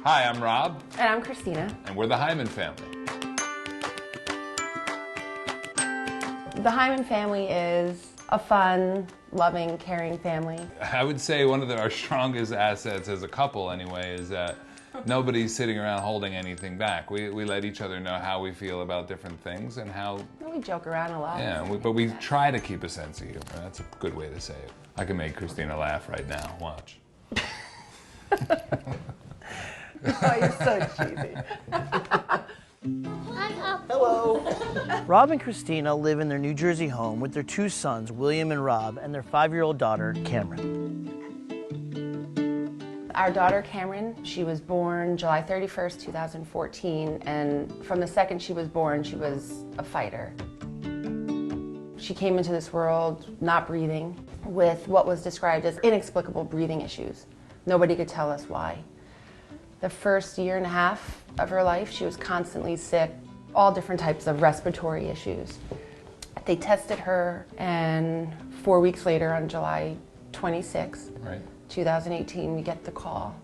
Hi, I'm Rob. And I'm Christina. And we're the Hyman family. The Hyman family is a fun, loving, caring family. I would say one of our strongest assets as a couple anyway is that nobody's sitting around holding anything back. We let each other know how we feel about different things and how... We joke around a lot. Yeah, but we try to keep a sense of humor. That's a good way to say it. I can make Christina laugh right now. Watch. Oh, you're so cheesy. Hello. Rob and Christina live in their New Jersey home with their two sons, William and Rob, and their 5-year-old daughter, Cameron. Our daughter, Cameron, she was born July 31st, 2014, and from the second she was born, she was a fighter. She came into this world not breathing, with what was described as inexplicable breathing issues. Nobody could tell us why. The first year and a half of her life, she was constantly sick, all different types of respiratory issues. They tested her, and 4 weeks later, on July 26th, 2018, we get the call.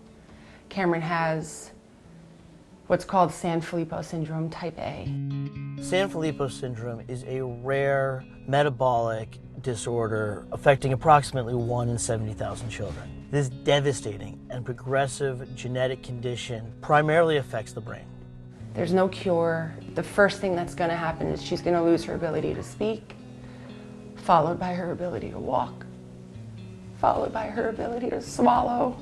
Cameron has what's called Sanfilippo syndrome type A. Sanfilippo syndrome is a rare metabolic disorder affecting approximately 1 in 70,000 children. This devastating and progressive genetic condition primarily affects the brain. There's no cure. The first thing that's going to happen is she's going to lose her ability to speak, followed by her ability to walk, followed by her ability to swallow.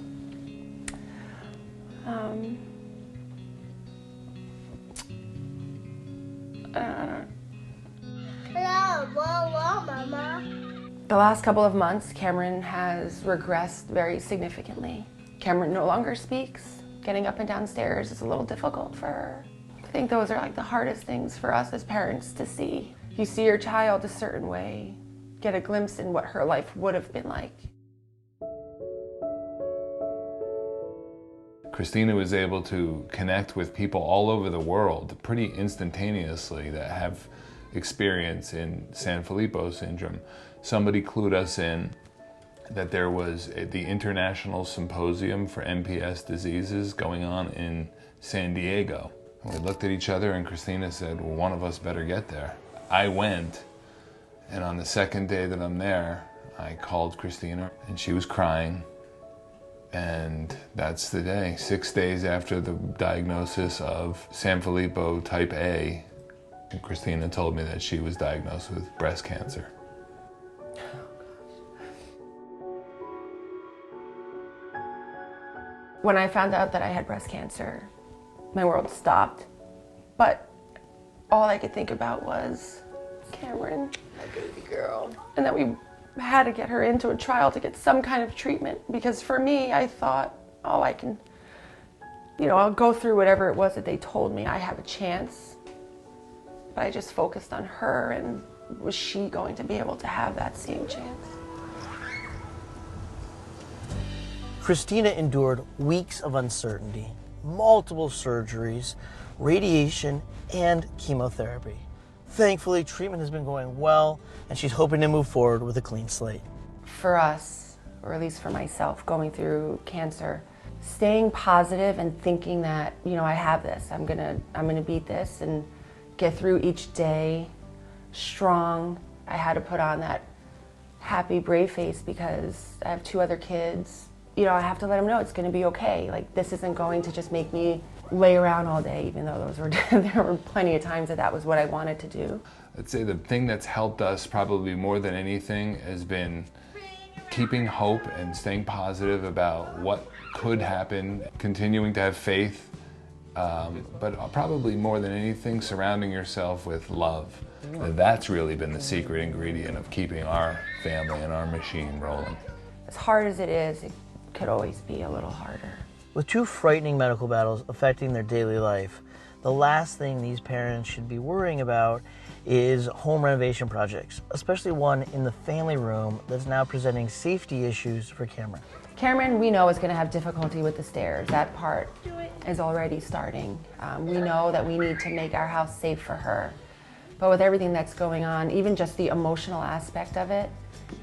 Hello, Mama. The last couple of months, Cameron has regressed very significantly. Cameron no longer speaks. Getting up and down stairs is a little difficult for her. I think those are like the hardest things for us as parents to see. You see your child a certain way, get a glimpse in what her life would have been like. Christina was able to connect with people all over the world pretty instantaneously that have experience in Sanfilippo syndrome. Somebody clued us in that there was the International Symposium for MPS diseases going on in San Diego. We looked at each other and Christina said, well, one of us better get there. I went, and on the second day that I'm there, I called Christina and she was crying. And that's the day. 6 days after the diagnosis of Sanfilippo type A, Christina told me that she was diagnosed with breast cancer. When I found out that I had breast cancer, my world stopped. But all I could think about was Cameron, my baby girl, and that we had to get her into a trial to get some kind of treatment, because for me, I thought, oh, I can, I'll go through whatever it was that they told me. I have a chance. But I just focused on her, and was she going to be able to have that same chance? Christina endured weeks of uncertainty, multiple surgeries, radiation, and chemotherapy. Thankfully, treatment has been going well, and she's hoping to move forward with a clean slate. For us, or at least for myself, going through cancer, staying positive and thinking that, I have this, I'm gonna beat this and get through each day strong. I had to put on that happy, brave face because I have 2 other kids. I have to let them know it's gonna be okay. Like, this isn't going to just make me lay around all day, even though there were plenty of times that was what I wanted to do. I'd say the thing that's helped us probably more than anything has been keeping hope and staying positive about what could happen, continuing to have faith, but probably more than anything, surrounding yourself with love. That's really been the secret ingredient of keeping our family and our machine rolling. As hard as it is, it could always be a little harder. With 2 frightening medical battles affecting their daily life, the last thing these parents should be worrying about is home renovation projects, especially one in the family room that's now presenting safety issues for Cameron. Cameron, we know, is going to have difficulty with the stairs. That part is already starting. We know that we need to make our house safe for her. But with everything that's going on, even just the emotional aspect of it,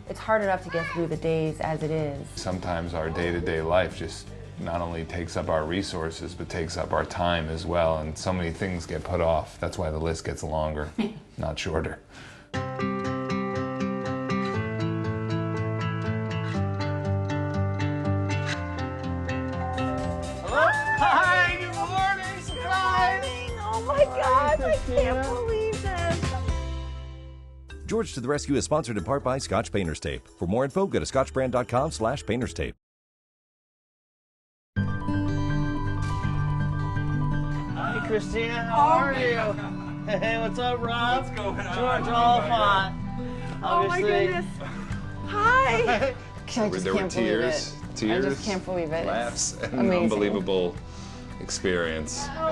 it's hard enough to get through the days as it is. Sometimes our day-to-day life just not only takes up our resources, but takes up our time as well. And so many things get put off. That's why the list gets longer, not shorter. Hi, good morning, surprise! Oh my gosh, I can't believe this. George to the Rescue is sponsored in part by Scotch Painter's Tape. For more info, go to scotchbrand.com/painter's tape. Hi, Christina, how are you? Hey, what's up, Rob? What's going on? George Oliphant. Oh my goodness. Hi. I just There were can't believe tears, it. tears, I just can't believe it. laughs, It's and an amazing. unbelievable experience. You're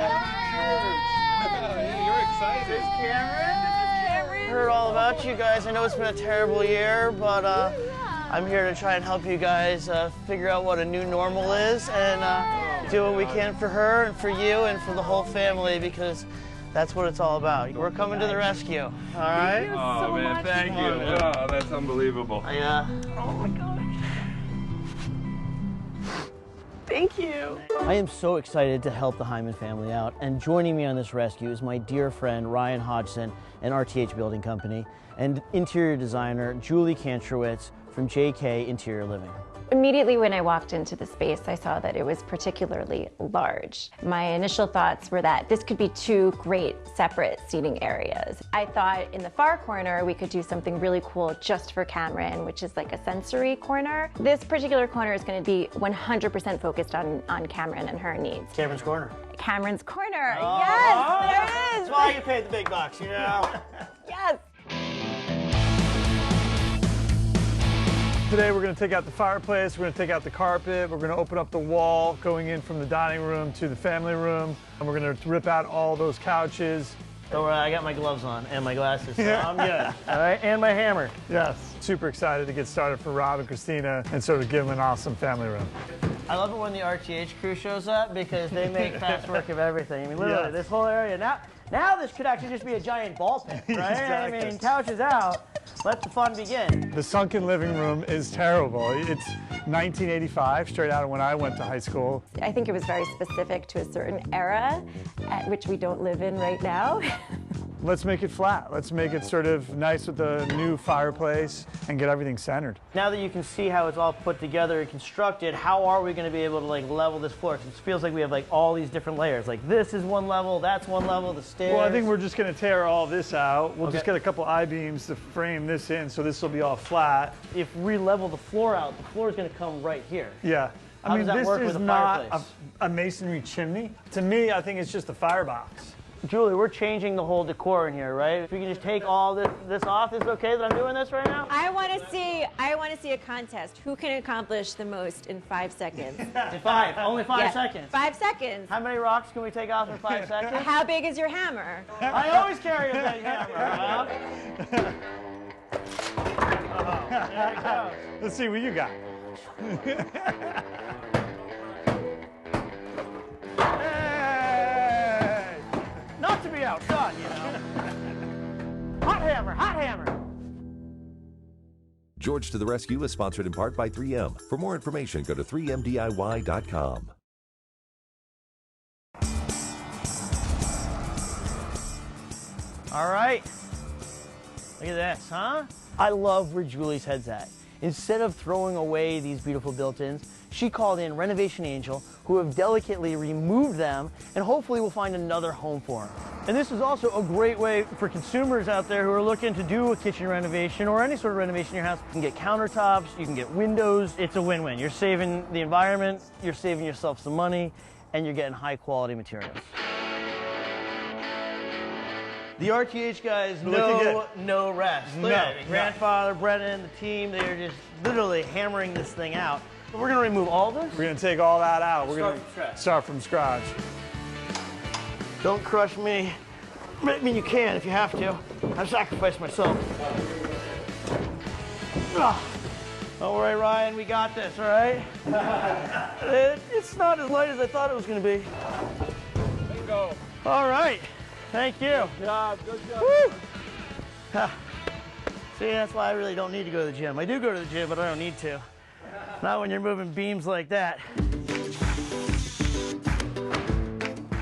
excited. Cameron. Heard all about you guys. I know it's been a terrible year, but I'm here to try and help you guys figure out what a new normal is and do what we can for her and for you and for the whole family, because that's what it's all about. We're coming to the rescue, all right? Oh man, thank you. Oh, that's unbelievable. Oh my gosh. Thank you. I am so excited to help the Hyman family out, and joining me on this rescue is my dear friend Ryan Hodgson and RTH Building Company, and interior designer Julie Kantrowitz from JK Interior Living. Immediately when I walked into the space, I saw that it was particularly large. My initial thoughts were that this could be two great separate seating areas. I thought in the far corner we could do something really cool just for Cameron, which is like a sensory corner. This particular corner is going to be 100% focused on Cameron and her needs. Cameron's Corner. Cameron's corner, yes, there it is. That's why you paid the big bucks, you know? Yes. Today we're going to take out the fireplace, we're going to take out the carpet, we're going to open up the wall going in from the dining room to the family room, and we're going to rip out all those couches. Don't worry, I got my gloves on and my glasses, so I'm good. All right, and my hammer. Yes, super excited to get started for Rob and Christina and sort of give them an awesome family room. I love it when the RTH crew shows up because they make fast work of everything. I mean, literally, Yes. this whole area, now this could actually just be a giant ball pit, right? Exactly. I mean, couches out, let the fun begin. The sunken living room is terrible. It's 1985, straight out of when I went to high school. I think it was very specific to a certain era at which we don't live in right now. Let's make it flat. Let's make it sort of nice with the new fireplace and get everything centered. Now that you can see how it's all put together and constructed, how are we going to be able to like level this floor? 'Cause it feels like we have like all these different layers. Like this is one level, that's one level, the stairs. Well, I think we're just going to tear all this out. We'll just Okay. get a couple I-beams to frame this in, so this will be all flat. If we level the floor out, the floor is going to come right here. Yeah. How I mean, does that this work is with a not fireplace? a masonry chimney. To me, I think it's just a firebox. Julie, we're changing the whole decor in here, right? If we can just take all this off, is it okay that I'm doing this right now? I want to see a contest. Who can accomplish the most in 5 seconds? In five, only 5 Yeah, seconds. 5 seconds. How many rocks can we take off in 5 seconds? How big is your hammer? I always carry a big hammer, Rob. Oh, there it goes. Let's see what you got. Hey! Not to be outdone, you know. Hot hammer, hot hammer. George to the Rescue is sponsored in part by 3M. For more information, go to 3mdiy.com. All right. Look at this, huh? I love where Julie's head's at. Instead of throwing away these beautiful built-ins, she called in Renovation Angel, who have delicately removed them, and hopefully will find another home for them. And this is also a great way for consumers out there who are looking to do a kitchen renovation or any sort of renovation in your house. You can get countertops, you can get windows. It's a win-win. You're saving the environment, you're saving yourself some money, and you're getting high-quality materials. The RTH guys know no rest. Look at it. Grandfather, Brennan, the team, they're just literally hammering this thing out. We're going to remove all this. We're going to take all that out. We're going Start from scratch. to start from scratch. Don't crush me. I mean, you can if you have to. I've sacrificed myself. Don't worry, Ryan, we got this, all right? It's not as light as I thought it was going to be. Bingo. All right. Thank you. Good job. Good job. Woo! See, that's why I really don't need to go to the gym. I do go to the gym, but I don't need to. Not when you're moving beams like that.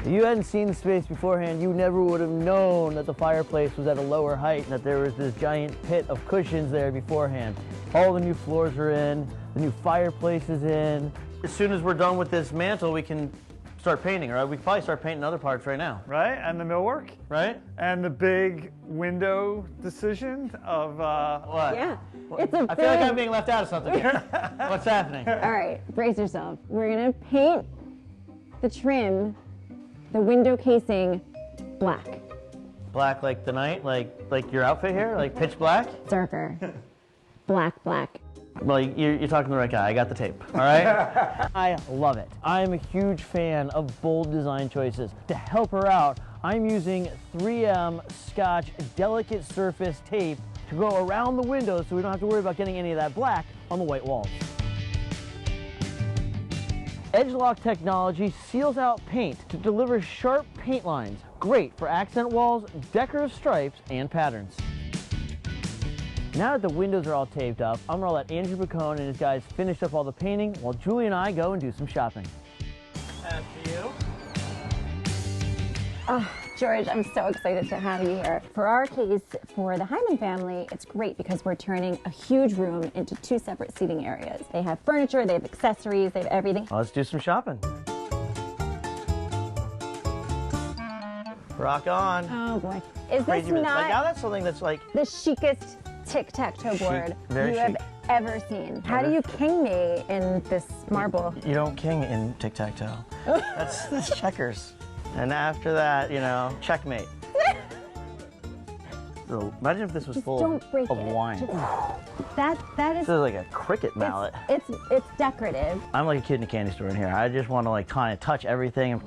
If you hadn't seen the space beforehand, you never would have known that the fireplace was at a lower height and that there was this giant pit of cushions there beforehand. All the new floors are in, the new fireplace is in. As soon as we're done with this mantle, we can start painting, right? We can probably start painting other parts right now. Right, and the millwork. Right? And the big window decision of... What? Yeah. It's I feel like I'm being left out of something here. What's happening? All right, brace yourself. We're gonna paint the trim, the window casing, black. Black like the night? Like your outfit here? Like pitch black? Darker. Black, black. Well, you're talking to the right guy. I got the tape, all right? I love it. I'm a huge fan of bold design choices. To help her out, I'm using 3M Scotch Delicate Surface Tape to go around the windows so we don't have to worry about getting any of that black on the white walls. Edge-Lock technology seals out paint to deliver sharp paint lines. Great for accent walls, decorative stripes, and patterns. Now that the windows are all taped up, I'm gonna let Andrew Bacone and his guys finish up all the painting while Julie and I go and do some shopping. After you. Oh, George, I'm so excited to have you here. For our case, for the Hyman family, it's great because we're turning a huge room into 2 separate seating areas. They have furniture, they have accessories, they have everything. Well, let's do some shopping. Rock on. Oh boy. Is this Crazy not like, now that's something that's like the chicest tic-tac-toe board very you chic. have ever seen? How do you king me in this marble? You don't king in tic-tac-toe. That's checkers. And after that, you know, checkmate. So imagine if this was full Don't break of it. wine. That is. This is like a cricket mallet. It's decorative. I'm like a kid in a candy store in here. I just want to like kind of touch everything.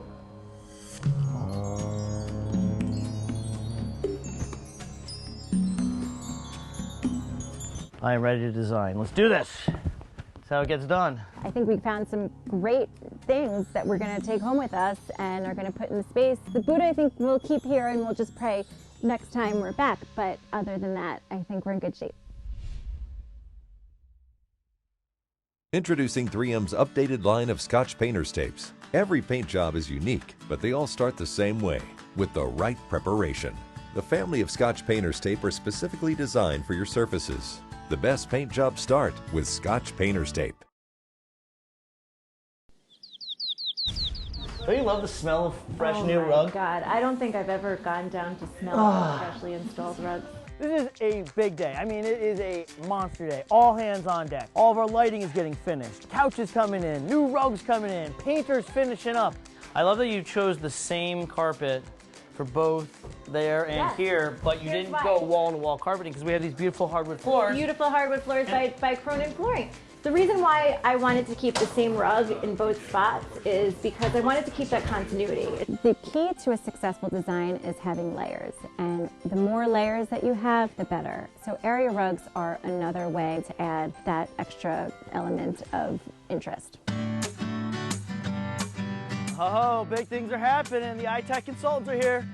I am ready to design. Let's do this. That's how it gets done. I think we found some great things that we're going to take home with us and are going to put in the space. The Buddha I think we'll keep here and we'll just pray next time we're back. But other than that, I think we're in good shape. Introducing 3M's updated line of Scotch Painter's Tapes. Every paint job is unique, but they all start the same way, with the right preparation. The family of Scotch Painter's Tape are specifically designed for your surfaces. The best paint jobs start with Scotch Painter's Tape. Don't you love the smell of fresh new Oh my rug? God, I don't think I've ever gone down to smell a freshly installed rug. This is a big day. I mean, it is a monster day. All hands on deck. All of our lighting is getting finished. Couches coming in, new rugs coming in, painters finishing up. I love that you chose the same carpet for both there and Yes. here, but you Here's didn't why. go wall-to-wall carpeting because we have these beautiful hardwood floors. Beautiful hardwood floors by Cronin Flooring. The reason why I wanted to keep the same rug in both spots is because I wanted to keep that continuity. The key to a successful design is having layers, and the more layers that you have, the better. So area rugs are another way to add that extra element of interest. Oh, big things are happening. The iTech consultants are here.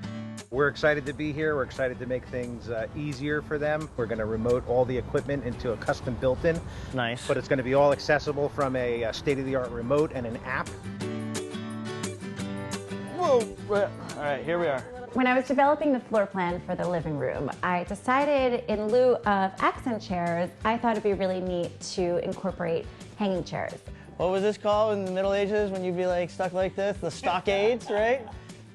We're excited to be here. We're excited to make things easier for them. We're going to remote all the equipment into a custom built-in. Nice. But it's going to be all accessible from a state-of-the-art remote and an app. Whoa. All right, here we are. When I was developing the floor plan for the living room, I decided in lieu of accent chairs, I thought it'd be really neat to incorporate hanging chairs. What was this called in the Middle Ages when you'd be like stuck like this? The stockades, right?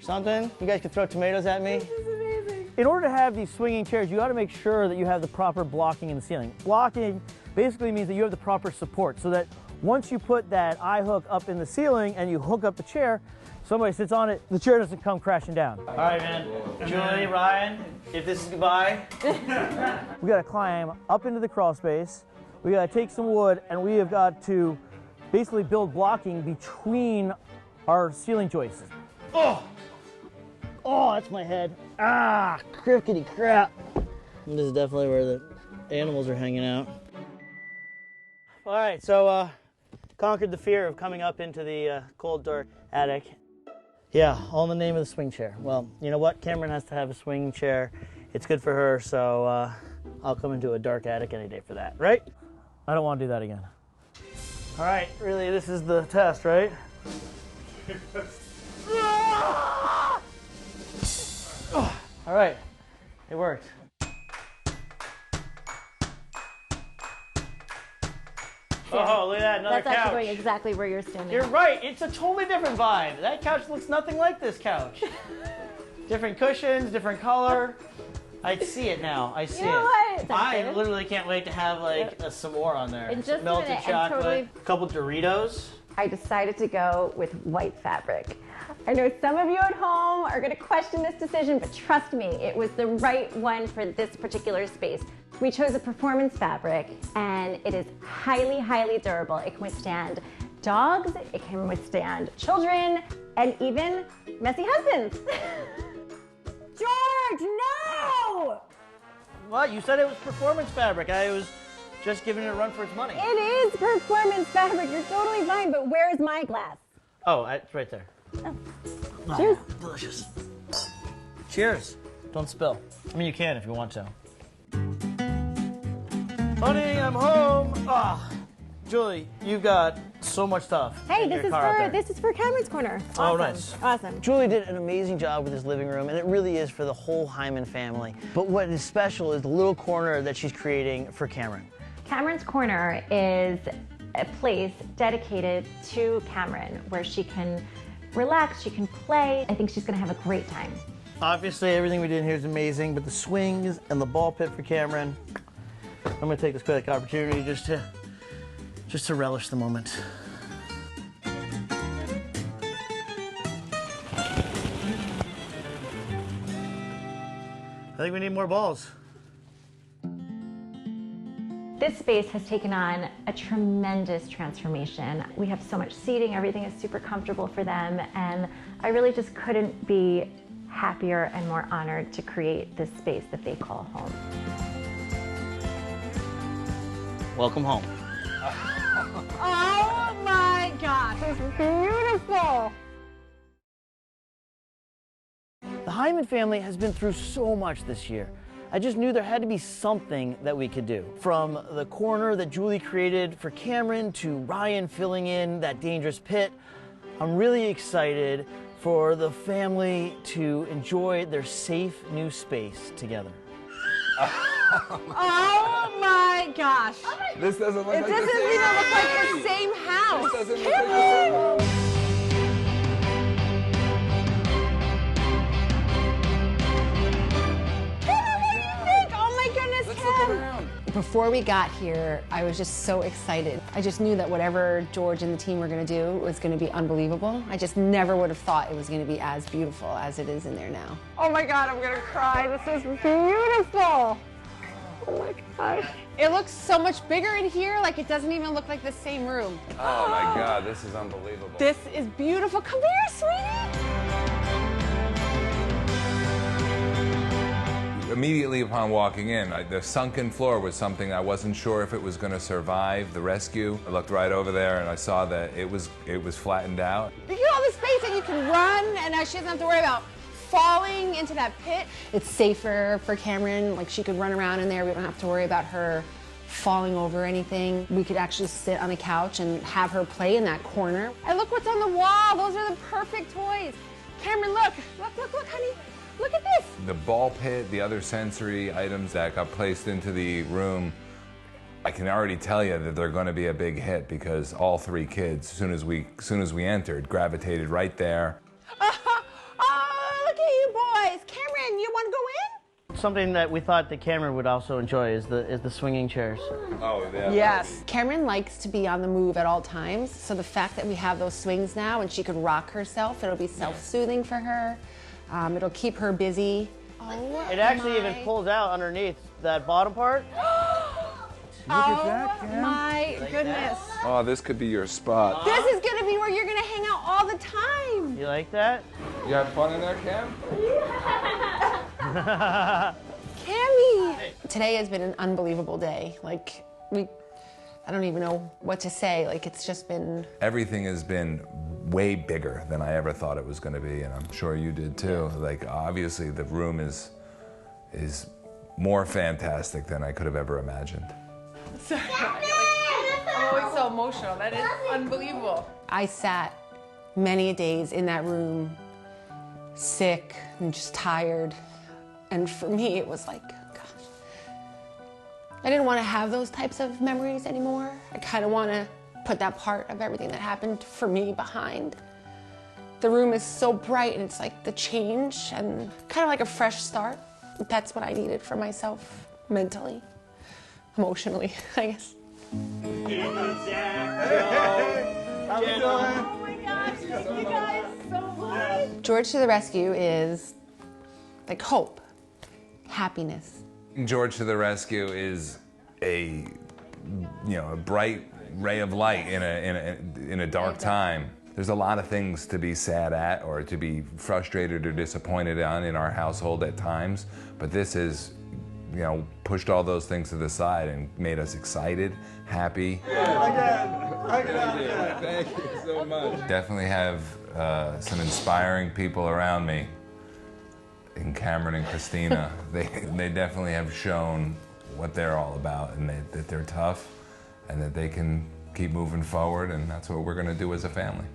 Something? You guys could throw tomatoes at me? This is amazing. In order to have these swinging chairs, you got to make sure that you have the proper blocking in the ceiling. Blocking basically means that you have the proper support so that once you put that eye hook up in the ceiling and you hook up the chair, somebody sits on it, the chair doesn't come crashing down. All right, man. Julie, Ryan, if this is goodbye. We got to climb up into the crawl space. We got to take some wood and we have got to basically build blocking between our ceiling joists. Oh! Oh, that's my head. Ah, crickety crap. This is definitely where the animals are hanging out. All right, so conquered the fear of coming up into the cold, dark attic. Yeah, all in the name of the swing chair. Well, you know what? Cameron has to have a swing chair. It's good for her, so I'll come into a dark attic any day for that, right? I don't want to do that again. All right, really, this is the test, right? All right, it worked. Oh, look at that, another That's couch. actually going exactly where you're standing. You're right, it's a totally different vibe. That couch looks nothing like this couch. Different cushions, different color. I see it now, I see You know it. what? I literally can't wait to have like a s'more on there. In just a melted minute, and chocolate, totally- a couple Doritos. I decided to go with white fabric. I know some of you at home are going to question this decision, but trust me, it was the right one for this particular space. We chose a performance fabric, and it is highly, highly durable. It can withstand dogs, it can withstand children, and even messy husbands. George, no! What? You said it was performance fabric. I was just giving it a run for its money. It is performance fabric. You're totally fine, but where is my glass? Oh, it's right there. Oh. Cheers. Delicious. Cheers. Don't spill. I mean, you can if you want to. Honey, I'm home. Ah, Julie, you've got so much stuff. Hey, in this your is car out there. this is for Cameron's corner. Awesome. Oh, nice. Awesome. Julie did an amazing job with this living room, and it really is for the whole Hyman family. But what is special is the little corner that she's creating for Cameron. Cameron's corner is a place dedicated to Cameron where she can relax, she can play. I think she's gonna have a great time. Obviously, everything we did in here is amazing, but the swings and the ball pit for Cameron, I'm gonna take this quick opportunity just to relish the moment. I think we need more balls. This space has taken on a tremendous transformation. We have so much seating, everything is super comfortable for them, and I really just couldn't be happier and more honored to create this space that they call home. Welcome home. Oh my gosh, this is beautiful! The Hyman family has been through so much this year. I just knew there had to be something that we could do. From the corner that Julie created for Cameron to Ryan filling in that dangerous pit, I'm really excited for the family to enjoy their safe new space together. Oh my gosh. This doesn't look It like doesn't the same even look like the house. same house. This doesn't look like the same house. Before we got here, I was just so excited. I just knew that whatever George and the team were going to do was going to be unbelievable. I just never would have thought it was going to be as beautiful as it is in there now. Oh my God, I'm going to cry. This is beautiful. Oh my gosh. It looks so much bigger in here, like it doesn't even look like the same room. Oh my God, this is unbelievable. This is beautiful. Come here, sweetie. Immediately upon walking in, the sunken floor was something I wasn't sure if it was going to survive the rescue. I looked right over there and I saw that it was flattened out. You get all the space that you can run, and now she doesn't have to worry about falling into that pit. It's safer for Cameron, like she could run around in there. We don't have to worry about her falling over anything. We could actually sit on a couch and have her play in that corner. And look what's on the wall. Those are the perfect toys. Cameron, look, honey. Look at this. The ball pit, the other sensory items that got placed into the room, I can already tell you that they're going to be a big hit because all three kids, as soon as we entered, gravitated right there. Oh, look at you boys. Cameron, you want to go in? Something that we thought that Cameron would also enjoy is the swinging chairs. Oh, yeah. Yes. Cameron likes to be on the move at all times, so the fact that we have those swings now and she could rock herself, it'll be self-soothing for her. It'll keep her busy. Oh, It actually even pulls out underneath that bottom part. Look at that, Cam. My goodness. Oh, this could be your spot. This is going to be where you're going to hang out all the time. You like that? You have fun in there, Cam? Cammy. Today has been an unbelievable day. Like, I don't even know what to say. Like, it's just been... Everything has been way bigger than I ever thought it was going to be, and I'm sure you did too. Like, obviously, the room is more fantastic than I could have ever imagined. Sorry, I'm always so emotional. That is unbelievable. I sat many days in that room, sick and just tired. And for me, it was like, gosh, I didn't want to have those types of memories anymore. I kind of want to put that part of everything that happened for me behind. The room is so bright, and it's like the change and kind of like a fresh start. That's what I needed for myself, mentally, emotionally, I guess. How we doing? Oh my gosh, thank you guys so much. George to the Rescue is like hope, happiness. George to the Rescue is a bright ray of light in a dark time. There's a lot of things to be sad at or to be frustrated or disappointed on in our household at times, but this is, pushed all those things to the side and made us excited, happy. Thank you so much. Definitely have some inspiring people around me in Cameron and Christina. They definitely have shown what they're all about, and that they're tough and that they can keep moving forward, and that's what we're going to do as a family.